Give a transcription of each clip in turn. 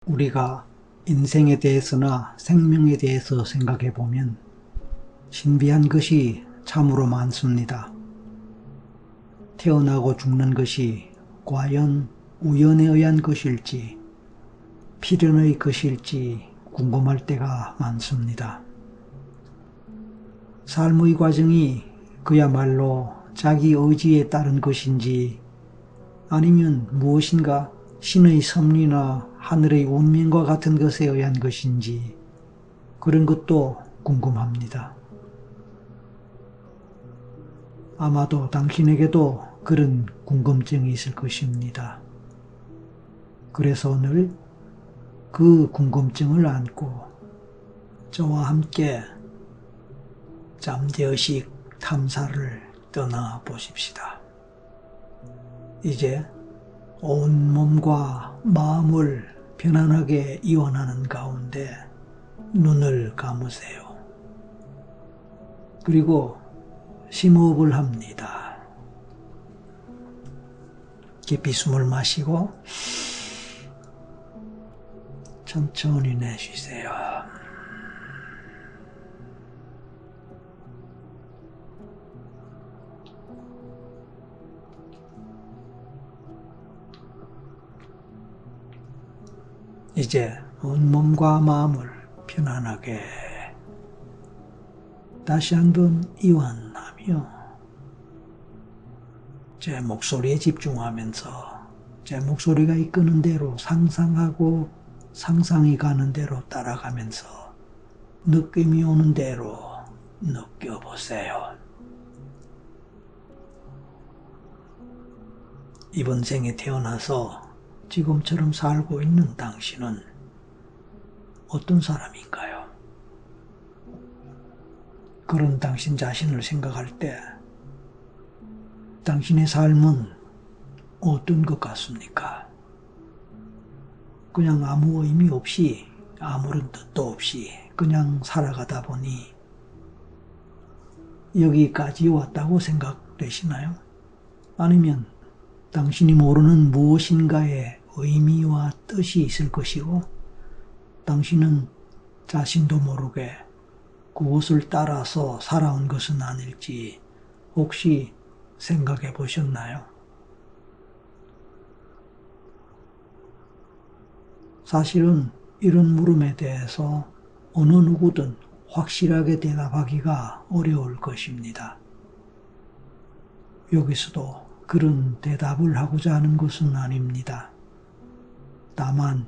우리가 인생에 대해서나 생명에 대해서 생각해 보면 신비한 것이 참으로 많습니다. 태어나고 죽는 것이 과연 우연에 의한 것일지 필연의 것일지 궁금할 때가 많습니다. 삶의 과정이 그야말로 자기 의지에 따른 것인지 아니면 무엇인가 신의 섭리나 하늘의 운명과 같은 것에 의한 것인지 그런 것도 궁금합니다. 아마도 당신에게도 그런 궁금증이 있을 것입니다. 그래서 오늘 그 궁금증을 안고 저와 함께 잠재의식 탐사를 떠나보십시다. 이제 온 몸과 마음을 편안하게 이완하는 가운데 눈을 감으세요. 그리고 심호흡을 합니다. 깊이 숨을 마시고 천천히 내쉬세요. 이제 온몸과 마음을 편안하게 다시 한번 이완하며 제 목소리에 집중하면서 제 목소리가 이끄는 대로 상상하고 상상이 가는 대로 따라가면서 느낌이 오는 대로 느껴보세요. 이번 생에 태어나서 지금처럼 살고 있는 당신은 어떤 사람인가요? 그런 당신 자신을 생각할 때 당신의 삶은 어떤 것 같습니까? 그냥 아무 의미 없이 아무런 뜻도 없이 그냥 살아가다 보니 여기까지 왔다고 생각되시나요? 아니면 당신이 모르는 무엇인가의 의미와 뜻이 있을 것이고 당신은 자신도 모르게 그것을 따라서 살아온 것은 아닐지 혹시 생각해 보셨나요? 사실은 이런 물음에 대해서 어느 누구든 확실하게 대답하기가 어려울 것입니다. 여기서도 그런 대답을 하고자 하는 것은 아닙니다. 다만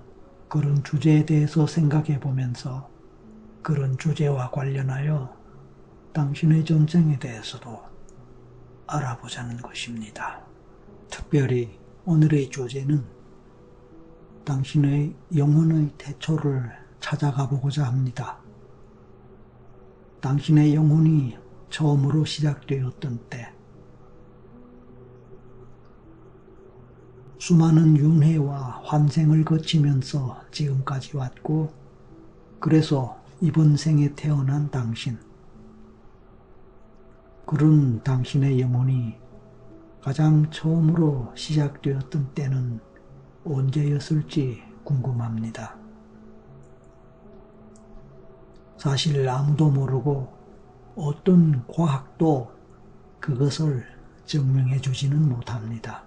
그런 주제에 대해서 생각해 보면서 그런 주제와 관련하여 당신의 전생에 대해서도 알아보자는 것입니다. 특별히 오늘의 주제는 당신의 영혼의 태초를 찾아가 보고자 합니다. 당신의 영혼이 처음으로 시작되었던 때 수많은 윤회와 환생을 거치면서 지금까지 왔고 그래서 이번 생에 태어난 당신 그런 당신의 영혼이 가장 처음으로 시작되었던 때는 언제였을지 궁금합니다. 사실 아무도 모르고 어떤 과학도 그것을 증명해 주지는 못합니다.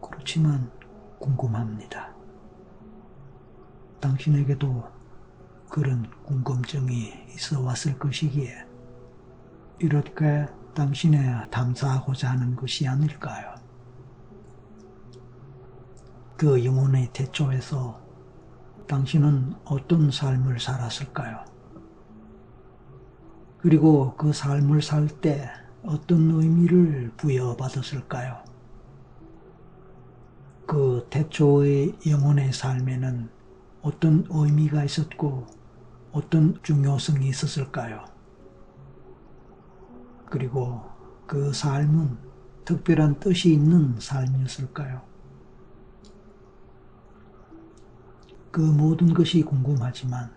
그렇지만 궁금합니다. 당신에게도 그런 궁금증이 있어 왔을 것이기에 이렇게 당신의 탐사하고자 하는 것이 아닐까요? 그 영혼의 태초에서 당신은 어떤 삶을 살았을까요? 그리고 그 삶을 살 때 어떤 의미를 부여받았을까요? 그 태초의 영혼의 삶에는 어떤 의미가 있었고 어떤 중요성이 있었을까요? 그리고 그 삶은 특별한 뜻이 있는 삶이었을까요? 그 모든 것이 궁금하지만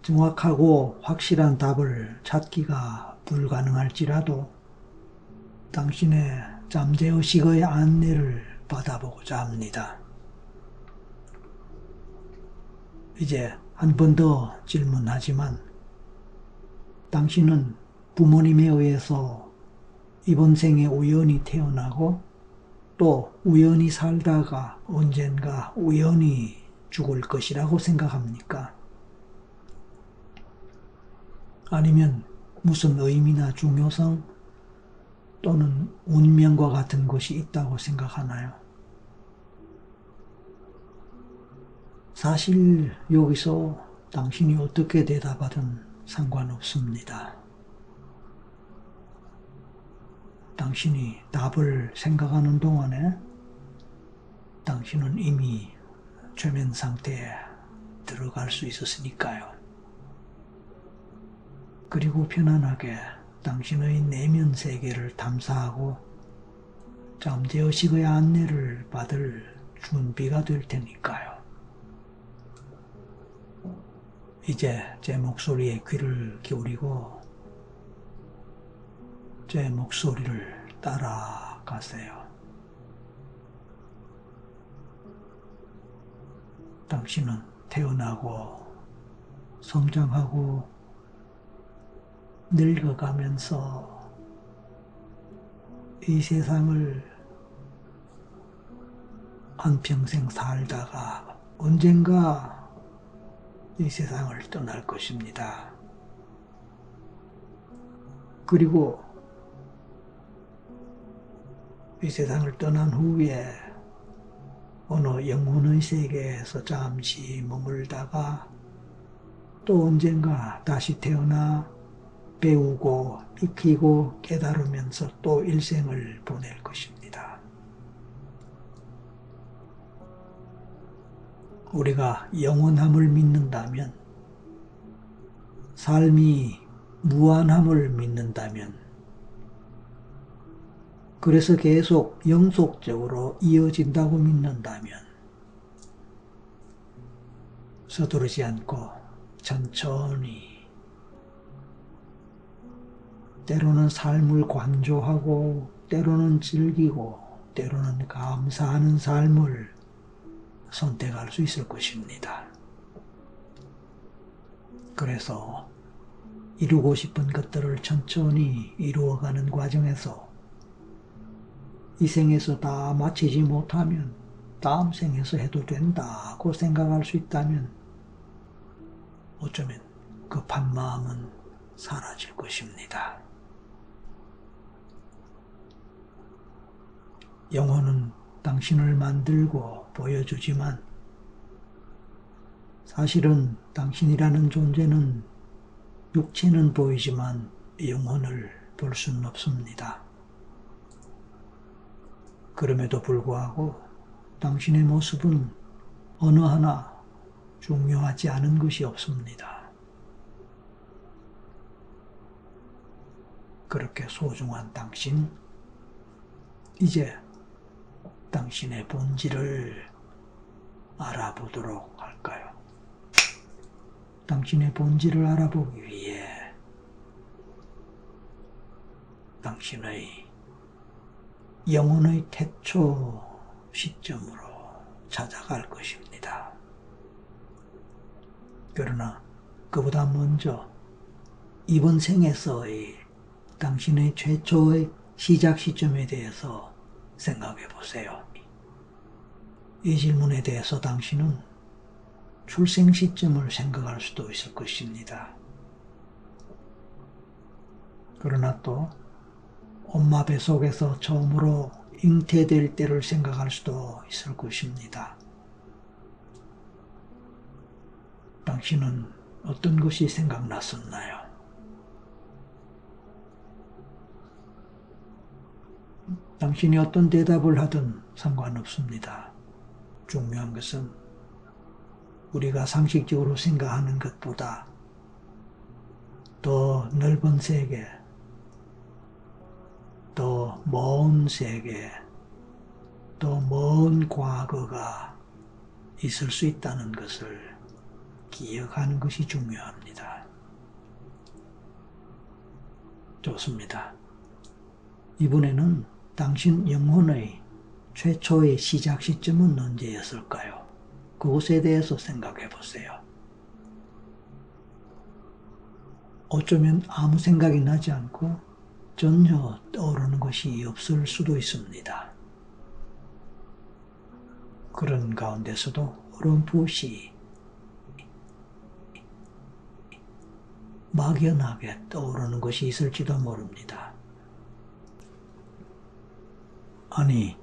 정확하고 확실한 답을 찾기가 불가능할지라도 당신의 잠재의식의 안내를 받아보고자 합니다. 이제 한 번 더 질문하지만 당신은 부모님에 의해서 이번 생에 우연히 태어나고 또 우연히 살다가 언젠가 우연히 죽을 것이라고 생각합니까? 아니면 무슨 의미나 중요성 또는 운명과 같은 것이 있다고 생각하나요? 사실 여기서 당신이 어떻게 대답하든 상관없습니다. 당신이 답을 생각하는 동안에 당신은 이미 최면 상태에 들어갈 수 있었으니까요. 그리고 편안하게 당신의 내면 세계를 탐사하고 잠재의식의 안내를 받을 준비가 될 테니까요. 이제 제 목소리에 귀를 기울이고 제 목소리를 따라가세요. 당신은 태어나고 성장하고 늙어가면서 이 세상을 한평생 살다가 언젠가 이 세상을 떠날 것입니다. 그리고 이 세상을 떠난 후에 어느 영혼의 세계에서 잠시 머물다가 또 언젠가 다시 태어나 배우고 익히고 깨달으면서 또 일생을 보낼 것입니다. 우리가 영원함을 믿는다면, 삶이 무한함을 믿는다면, 그래서 계속 영속적으로 이어진다고 믿는다면 서두르지 않고 천천히 때로는 삶을 관조하고 때로는 즐기고 때로는 감사하는 삶을 선택할 수 있을 것입니다. 그래서 이루고 싶은 것들을 천천히 이루어가는 과정에서 이 생에서 다 마치지 못하면 다음 생에서 해도 된다고 생각할 수 있다면 어쩌면 급한 마음은 사라질 것입니다. 영혼은 당신을 만들고 보여주지만 사실은 당신이라는 존재는 육체는 보이지만 영혼을 볼 수는 없습니다. 그럼에도 불구하고 당신의 모습은 어느 하나 중요하지 않은 것이 없습니다. 그렇게 소중한 당신, 이제 당신의 본질을 알아보도록 할까요? 당신의 본질을 알아보기 위해 당신의 영혼의 태초 시점으로 찾아갈 것입니다. 그러나 그보다 먼저 이번 생에서의 당신의 최초의 시작 시점에 대해서 생각해 보세요. 이 질문에 대해서 당신은 출생 시점을 생각할 수도 있을 것입니다. 그러나 또 엄마 뱃속에서 처음으로 잉태될 때를 생각할 수도 있을 것입니다. 당신은 어떤 것이 생각났었나요? 당신이 어떤 대답을 하든 상관없습니다. 중요한 것은 우리가 상식적으로 생각하는 것보다 더 넓은 세계, 더 먼 세계, 더 먼 과거가 있을 수 있다는 것을 기억하는 것이 중요합니다. 좋습니다. 이번에는 당신 영혼의 최초의 시작 시점은 언제였을까요? 그것에 대해서 생각해 보세요. 어쩌면 아무 생각이 나지 않고 전혀 떠오르는 것이 없을 수도 있습니다. 그런 가운데서도 어렴풋이 막연하게 떠오르는 것이 있을지도 모릅니다. 아니,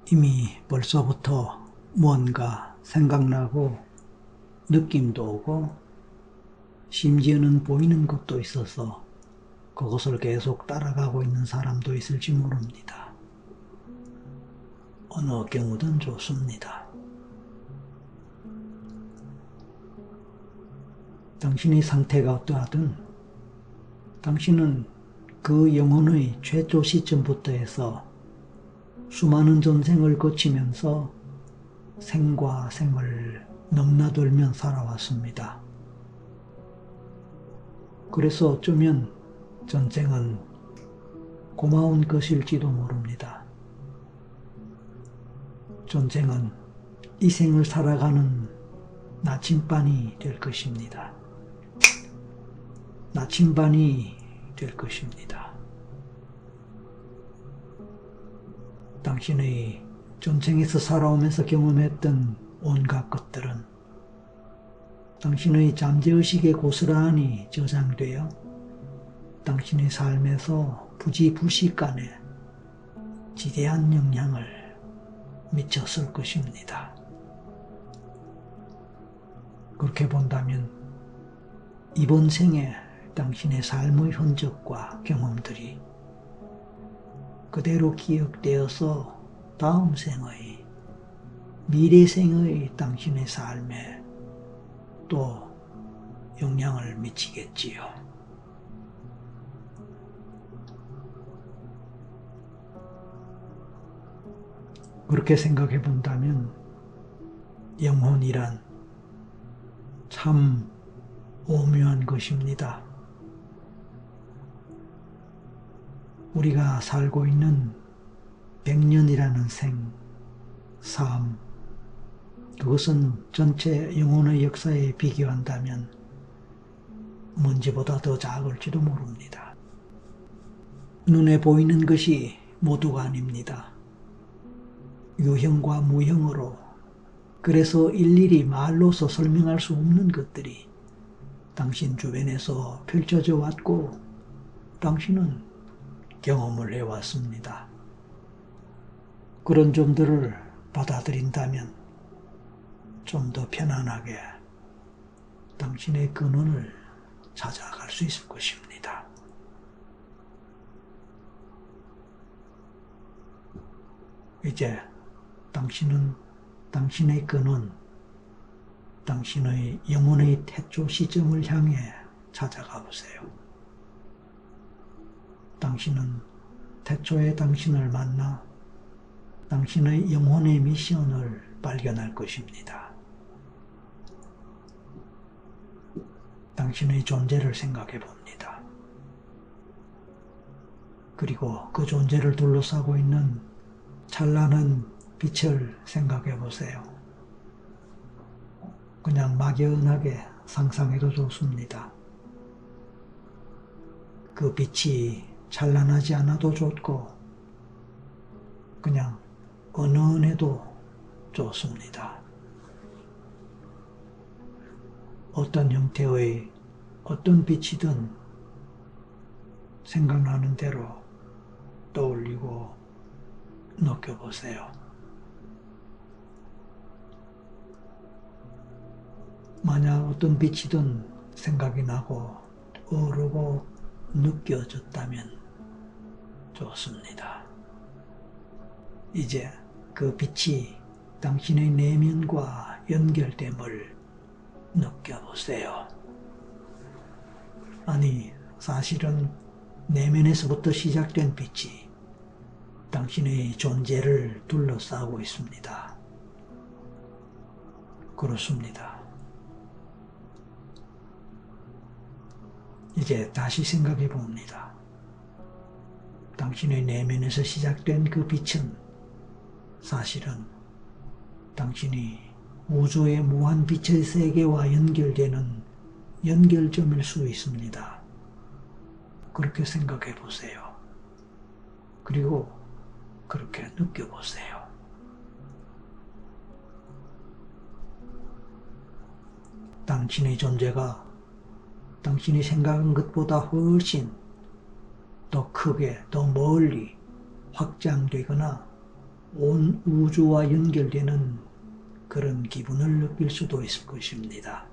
이미 벌써부터 뭔가 생각나고 느낌도 오고 심지어는 보이는 것도 있어서 그것을 계속 따라가고 있는 사람도 있을지 모릅니다. 어느 경우든 좋습니다. 당신의 상태가 어떠하든 당신은 그 영혼의 최초 시점부터 해서 수많은 전생을 거치면서 생과 생을 넘나들며 살아왔습니다. 그래서 어쩌면 전생은 고마운 것일지도 모릅니다. 전생은 이 생을 살아가는 나침반이 될 것입니다. 나침반이 될 것입니다. 당신의 전생에서 살아오면서 경험했던 온갖 것들은 당신의 잠재의식에 고스란히 저장되어 당신의 삶에서 부지부식간에 지대한 영향을 미쳤을 것입니다. 그렇게 본다면 이번 생에 당신의 삶의 흔적과 경험들이 그대로 기억되어서 다음 생의, 미래 생의 당신의 삶에 또 영향을 미치겠지요. 그렇게 생각해 본다면 영혼이란 참 오묘한 것입니다. 우리가 살고 있는 100년이라는 생, 삶, 그것은 전체 영혼의 역사에 비교한다면 먼지보다 더 작을지도 모릅니다. 눈에 보이는 것이 모두가 아닙니다. 유형과 무형으로, 그래서 일일이 말로서 설명할 수 없는 것들이 당신 주변에서 펼쳐져 왔고 당신은 경험을 해왔습니다. 그런 점들을 받아들인다면 좀 더 편안하게 당신의 근원을 찾아갈 수 있을 것입니다. 이제 당신은 당신의 근원, 당신의 영혼의 태초 시점을 향해 찾아가 보세요. 당신은 태초의 당신을 만나 당신의 영혼의 미션을 발견할 것입니다. 당신의 존재를 생각해 봅니다. 그리고 그 존재를 둘러싸고 있는 찬란한 빛을 생각해 보세요. 그냥 막연하게 상상해도 좋습니다. 그 빛이 찬란하지 않아도 좋고 그냥 은은해도 좋습니다. 어떤 형태의 어떤 빛이든 생각나는 대로 떠올리고 느껴보세요. 만약 어떤 빛이든 생각이 나고 떠오르고 느껴졌다면 좋습니다. 이제 그 빛이 당신의 내면과 연결됨을 느껴보세요. 아니, 사실은 내면에서부터 시작된 빛이 당신의 존재를 둘러싸고 있습니다. 그렇습니다. 이제 다시 생각해 봅니다. 당신의 내면에서 시작된 그 빛은 사실은 당신이 우주의 무한 빛의 세계와 연결되는 연결점일 수 있습니다. 그렇게 생각해 보세요. 그리고 그렇게 느껴보세요. 당신의 존재가 당신이 생각한 것보다 훨씬 더 크게, 더 멀리 확장되거나 온 우주와 연결되는 그런 기분을 느낄 수도 있을 것입니다.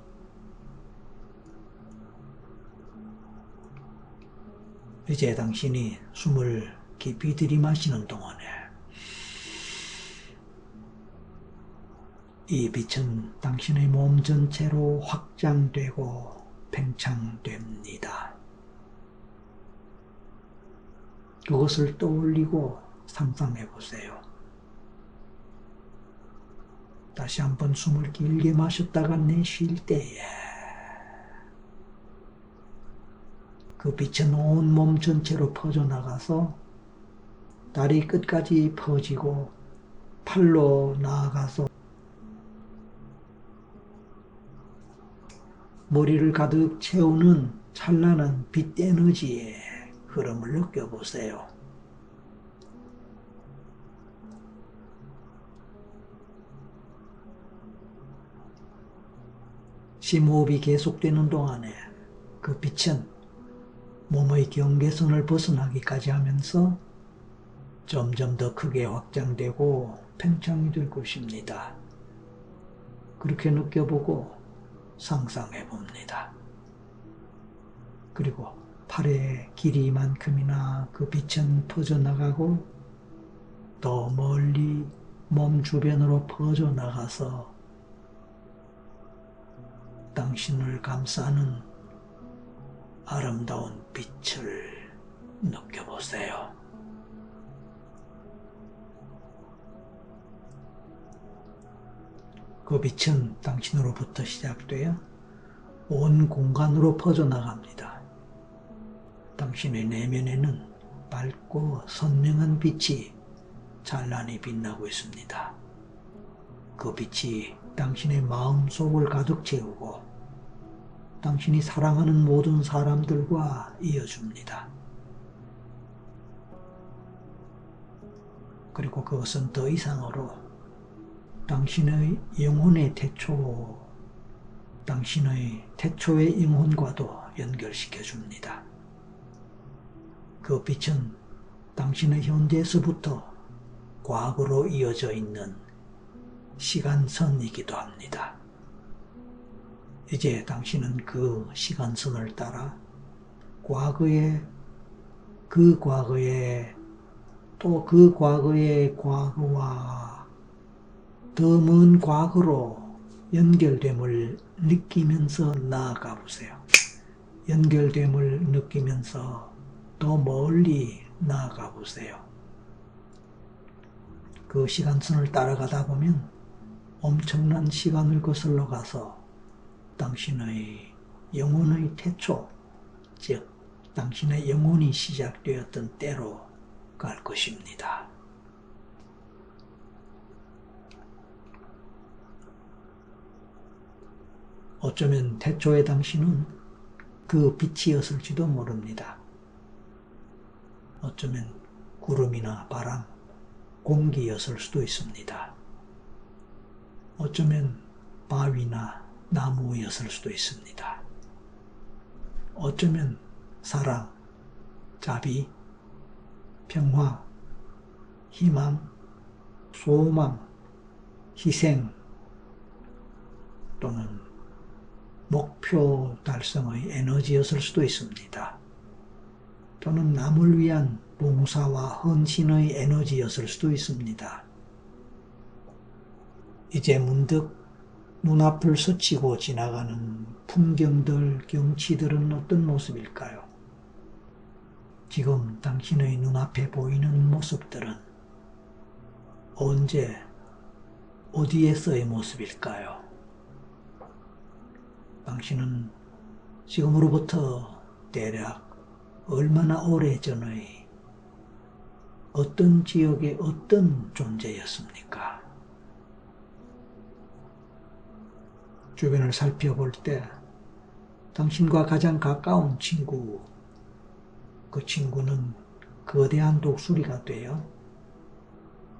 이제 당신이 숨을 깊이 들이마시는 동안에 이 빛은 당신의 몸 전체로 확장되고 팽창됩니다. 그것을 떠올리고 상상해 보세요. 다시 한번 숨을 길게 마셨다가 내쉴 때에 그 빛은 온 몸 전체로 퍼져나가서 다리 끝까지 퍼지고 팔로 나아가서 머리를 가득 채우는 찬란한 빛 에너지의 흐름을 느껴보세요. 심호흡이 계속되는 동안에 그 빛은 몸의 경계선을 벗어나기까지 하면서 점점 더 크게 확장되고 팽창이 될 것입니다. 그렇게 느껴보고 상상해 봅니다. 그리고 팔의 길이만큼이나 그 빛은 퍼져나가고 더 멀리 몸 주변으로 퍼져나가서 당신을 감싸는 아름다운 빛을 느껴보세요. 그 빛은 당신으로부터 시작되어 온 공간으로 퍼져나갑니다. 당신의 내면에는 밝고 선명한 빛이 찬란히 빛나고 있습니다. 그 빛이 당신의 마음속을 가득 채우고 당신이 사랑하는 모든 사람들과 이어줍니다. 그리고 그것은 더 이상으로 당신의 영혼의 태초, 당신의 태초의 영혼과도 연결시켜 줍니다. 그 빛은 당신의 현재에서부터 과거로 이어져 있는 시간선이기도 합니다. 이제 당신은 그 시간선을 따라 과거에, 그 과거에, 또 그 과거의 과거와 더 먼 과거로 연결됨을 느끼면서 나아가 보세요. 연결됨을 느끼면서 더 멀리 나아가 보세요. 그 시간선을 따라가다 보면 엄청난 시간을 거슬러 가서 당신의 영혼의 태초, 즉 당신의 영혼이 시작되었던 때로 갈 것입니다. 어쩌면 태초의 당신은 그 빛이었을지도 모릅니다. 어쩌면 구름이나 바람, 공기였을 수도 있습니다. 어쩌면 바위나 나무였을 수도 있습니다. 어쩌면 사랑, 자비, 평화, 희망, 소망, 희생 또는 목표 달성의 에너지였을 수도 있습니다. 또는 남을 위한 봉사와 헌신의 에너지였을 수도 있습니다. 이제 문득 눈앞을 스치고 지나가는 풍경들, 경치들은 어떤 모습일까요? 지금 당신의 눈앞에 보이는 모습들은 언제, 어디에서의 모습일까요? 당신은 지금으로부터 대략 얼마나 오래전의 어떤 지역의 어떤 존재였습니까? 주변을 살펴볼 때 당신과 가장 가까운 친구, 그 친구는 거대한 독수리가 되어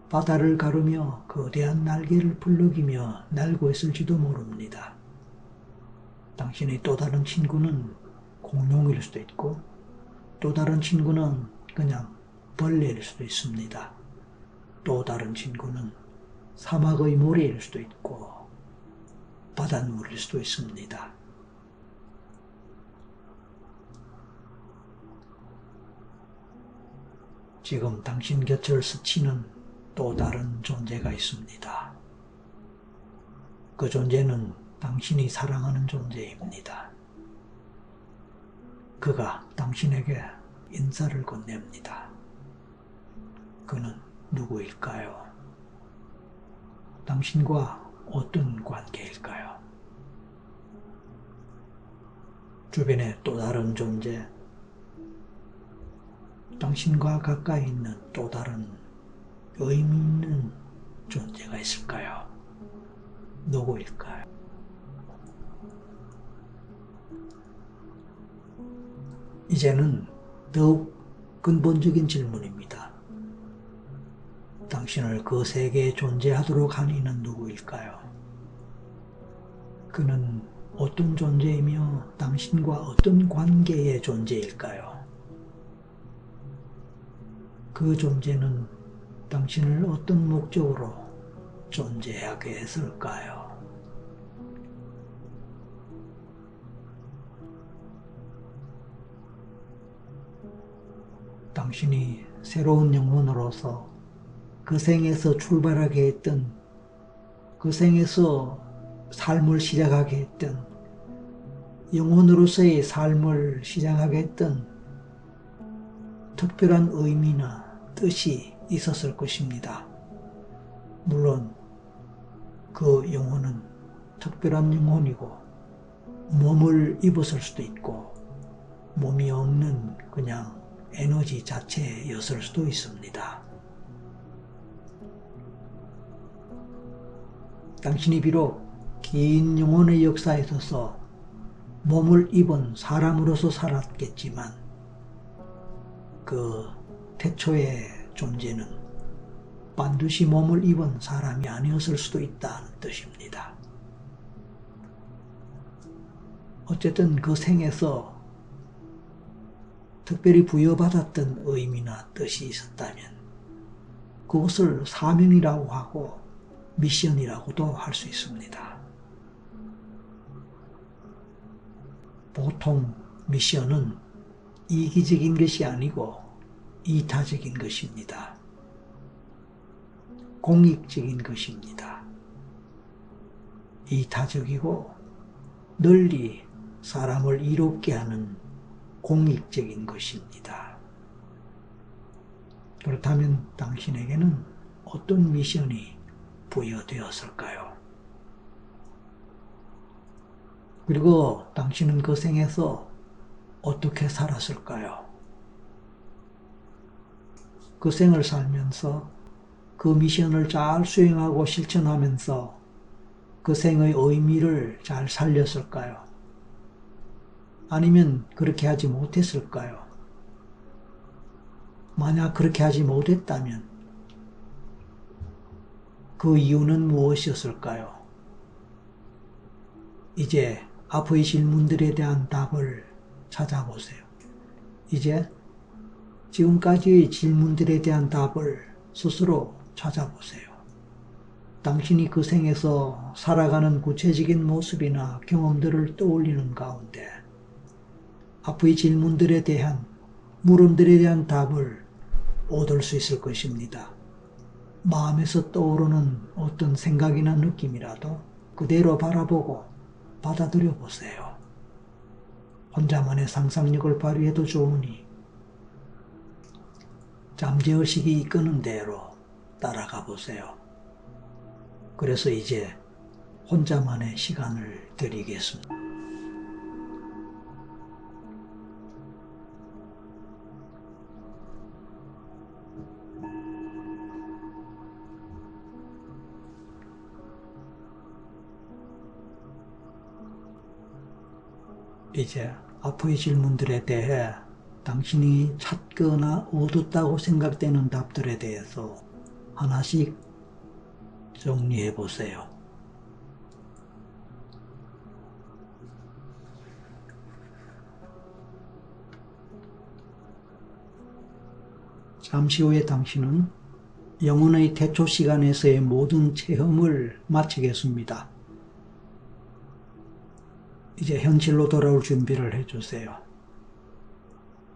바다를 가르며 거대한 날개를 풀럭이며 날고 있을지도 모릅니다. 당신의 또 다른 친구는 공룡일 수도 있고 또 다른 친구는 그냥 벌레일 수도 있습니다. 또 다른 친구는 사막의 모래일 수도 있고 바닷물일 수도 있습니다. 지금 당신 곁을 스치는 또 다른 존재가 있습니다. 그 존재는 당신이 사랑하는 존재입니다. 그가 당신에게 인사를 건넵니다. 그는 누구일까요? 당신과 어떤 관계일까요? 주변의 또 다른 존재, 당신과 가까이 있는 또 다른 의미 있는 존재가 있을까요? 누구일까요? 이제는 더욱 근본적인 질문입니다. 당신을 그 세계에 존재하도록 한 이는 누구일까요? 그는 어떤 존재이며 당신과 어떤 관계의 존재일까요? 그 존재는 당신을 어떤 목적으로 존재하게 했을까요? 당신이 새로운 영혼으로서 그 생에서 출발하게 했던, 그 생에서 삶을 시작하게 했던, 영혼으로서의 삶을 시작하게 했던 특별한 의미나 뜻이 있었을 것입니다. 물론 그 영혼은 특별한 영혼이고 몸을 입었을 수도 있고 몸이 없는 그냥 에너지 자체였을 수도 있습니다. 당신이 비록 긴 영혼의 역사에 있어서 몸을 입은 사람으로서 살았겠지만 그 태초의 존재는 반드시 몸을 입은 사람이 아니었을 수도 있다는 뜻입니다. 어쨌든 그 생에서 특별히 부여받았던 의미나 뜻이 있었다면 그것을 사명이라고 하고 미션이라고도 할 수 있습니다. 보통 미션은 이기적인 것이 아니고 이타적인 것입니다. 공익적인 것입니다. 이타적이고 널리 사람을 이롭게 하는 공익적인 것입니다. 그렇다면 당신에게는 어떤 미션이 부여되었을까요? 그리고 당신은 그 생에서 어떻게 살았을까요? 그 생을 살면서 그 미션을 잘 수행하고 실천하면서 그 생의 의미를 잘 살렸을까요? 아니면 그렇게 하지 못했을까요? 만약 그렇게 하지 못했다면 그 이유는 무엇이었을까요? 이제 앞의 질문들에 대한 답을 찾아보세요. 이제 지금까지의 질문들에 대한 답을 스스로 찾아보세요. 당신이 그 생에서 살아가는 구체적인 모습이나 경험들을 떠올리는 가운데 앞의 질문들에 대한 물음들에 대한 답을 얻을 수 있을 것입니다. 마음에서 떠오르는 어떤 생각이나 느낌이라도 그대로 바라보고 받아들여 보세요. 혼자만의 상상력을 발휘해도 좋으니 잠재의식이 이끄는 대로 따라가 보세요. 그래서 이제 혼자만의 시간을 드리겠습니다. 이제 앞의 질문들에 대해 당신이 찾거나 얻었다고 생각되는 답들에 대해서 하나씩 정리해 보세요. 잠시 후에 당신은 영혼의 태초 시간에서의 모든 체험을 마치겠습니다. 이제 현실로 돌아올 준비를 해주세요.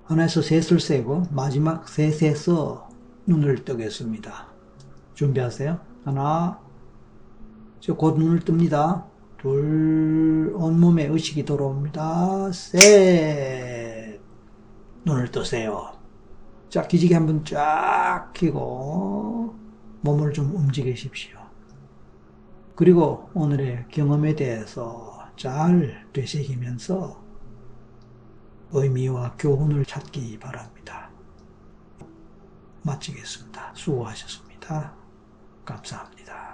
하나에서 셋을 세고 마지막 셋에서 눈을 뜨겠습니다. 준비하세요. 하나, 이제 곧 눈을 뜹니다. 둘, 온몸에 의식이 돌아옵니다. 셋, 눈을 뜨세요. 자, 기지개 한번 쫙 켜고 몸을 좀 움직이십시오. 그리고 오늘의 경험에 대해서 잘 되새기면서 의미와 교훈을 찾기 바랍니다. 마치겠습니다. 수고하셨습니다. 감사합니다.